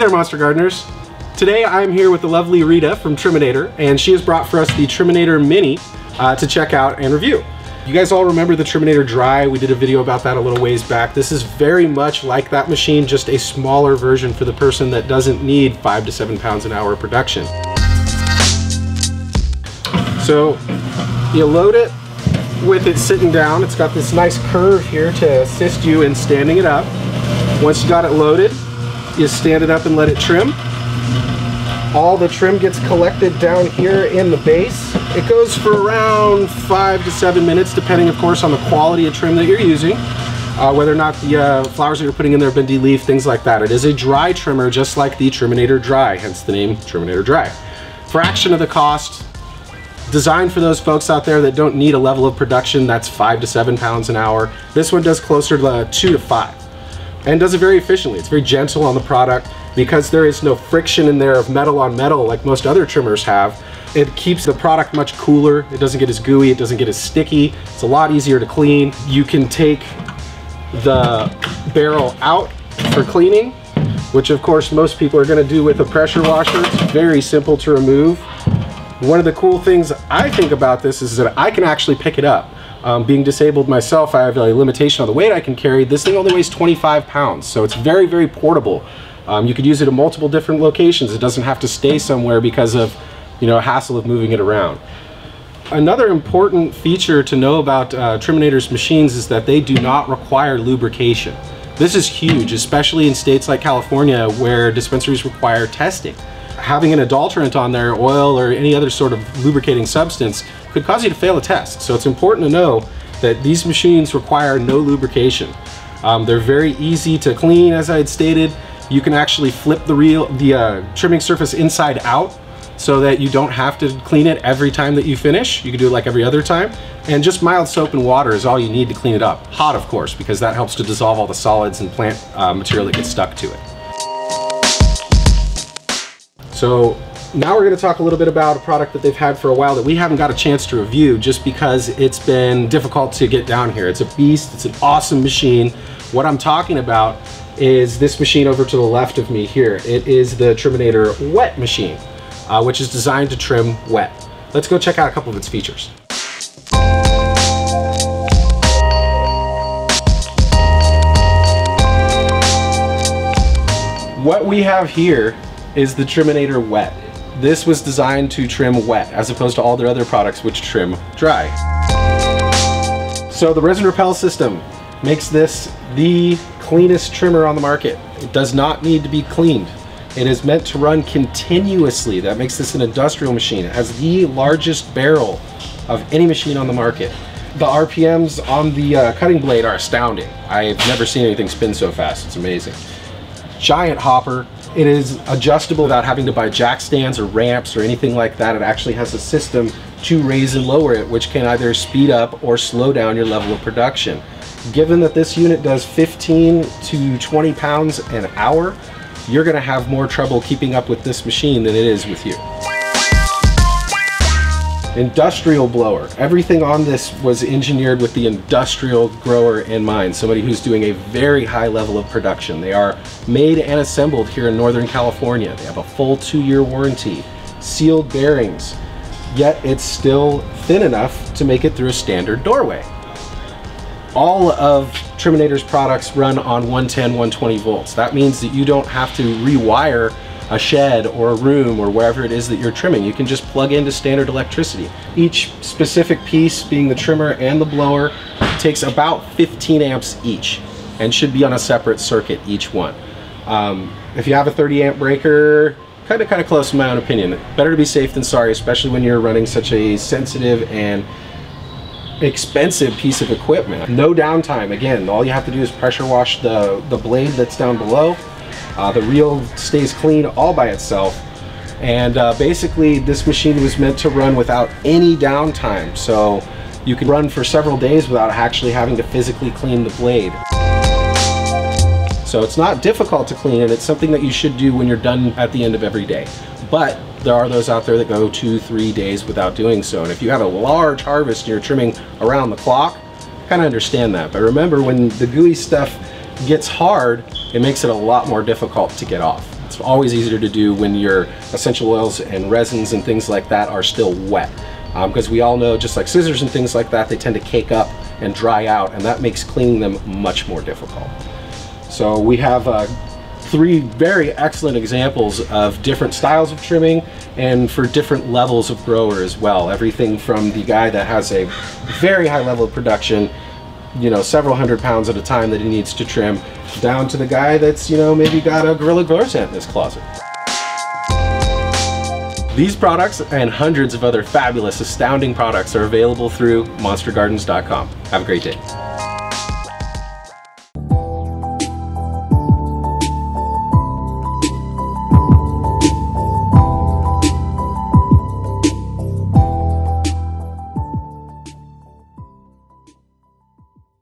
there, Monster Gardeners. Today I'm here with the lovely Rita from Triminator, and she has brought for us the Triminator Mini to check out and review. You guys all remember the Triminator Dry? We did a video about that a little ways back. This is very much like that machine, just a smaller version for the person that doesn't need 5 to 7 pounds an hour production. So you load it with it sitting down. It's got this nice curve here to assist you in standing it up. Once you got it loaded, you stand it up and let it trim. All the trim gets collected down here in the base. It goes for around 5 to 7 minutes, depending, of course, on the quality of trim that you're using, whether or not the flowers that you're putting in there have been de-leafed, things like that. It is a dry trimmer, just like the Triminator Dry, hence the name Triminator Dry. Fraction of the cost, designed for those folks out there that don't need a level of production that's 5 to 7 pounds an hour. This one does closer to 2 to 5, and does it very efficiently. It's very gentle on the product. Because there is no friction in there of metal on metal like most other trimmers have, it keeps the product much cooler. It doesn't get as gooey, it doesn't get as sticky. It's a lot easier to clean. You can take the barrel out for cleaning, which of course most people are going to do with a pressure washer. It's very simple to remove. One of the cool things I think about this is that I can actually pick it up. Being disabled myself, I have a limitation on the weight I can carry. This thing only weighs 25 pounds, so it's very, very portable. You could use it in multiple different locations. It doesn't have to stay somewhere because of, hassle of moving it around. Another important feature to know about Triminator's machines is that they do not require lubrication. This is huge, especially in states like California where dispensaries require testing. Having an adulterant on there, oil or any other sort of lubricating substance, could cause you to fail a test. So it's important to know that these machines require no lubrication. They're very easy to clean, as I had stated. You can actually flip the trimming surface inside out so that you don't have to clean it every time that you finish. You can do it like every other time. And just mild soap and water is all you need to clean it up. Hot, of course, because that helps to dissolve all the solids and plant material that gets stuck to it. So now we're going to talk a little bit about a product that they've had for a while that we haven't got a chance to review just because it's been difficult to get down here. It's a beast. It's an awesome machine. What I'm talking about is this machine over to the left of me here. It is the Triminator Wet machine, which is designed to trim wet. Let's go check out a couple of its features. What we have here is the Triminator Wet. This was designed to trim wet, as opposed to all their other products which trim dry. So the resin repel system makes this the cleanest trimmer on the market. It does not need to be cleaned. It is meant to run continuously. That makes this an industrial machine. It has the largest barrel of any machine on the market. The RPMs on the cutting blade are astounding. I've never seen anything spin so fast. It's amazing. Giant hopper. It is adjustable without having to buy jack stands or ramps or anything like that. It actually has a system to raise and lower it, which can either speed up or slow down your level of production. Given that this unit does 15 to 20 pounds an hour, you're going to have more trouble keeping up with this machine than it is with you. Industrial blower. Everything on this was engineered with the industrial grower in mind, somebody who's doing a very high level of production. They are made and assembled here in Northern California. They have a full 2-year warranty, sealed bearings, yet it's still thin enough to make it through a standard doorway. All of Triminator's products run on 110, 120 volts. That means that you don't have to rewire a shed or a room or wherever it is that you're trimming. You can just plug into standard electricity. Each specific piece, being the trimmer and the blower, takes about 15 amps each and should be on a separate circuit, each one. If you have a 30 amp breaker, kind of close in my own opinion. Better to be safe than sorry, especially when you're running such a sensitive and expensive piece of equipment. No downtime. Again, all you have to do is pressure wash the blade that's down below. The reel stays clean all by itself. And basically this machine was meant to run without any downtime. So you can run for several days without actually having to physically clean the blade. So it's not difficult to clean, and it's something that you should do when you're done at the end of every day. But there are those out there that go 2-3 days without doing so. And if you have a large harvest and you're trimming around the clock, kind of understand that. But remember, when the gooey stuff gets hard, it makes it a lot more difficult to get off. It's always easier to do when your essential oils and resins and things like that are still wet. Because we all know, just like scissors and things like that, they tend to cake up and dry out, and that makes cleaning them much more difficult. So we have 3 very excellent examples of different styles of trimming and for different levels of grower as well. Everything from the guy that has a very high level of production, you know, several hundred pounds at a time that he needs to trim, down to the guy that's, you know, maybe got a gorilla glue tent in his closet. These products and hundreds of other fabulous, astounding products are available through monstergardens.com. Have a great day.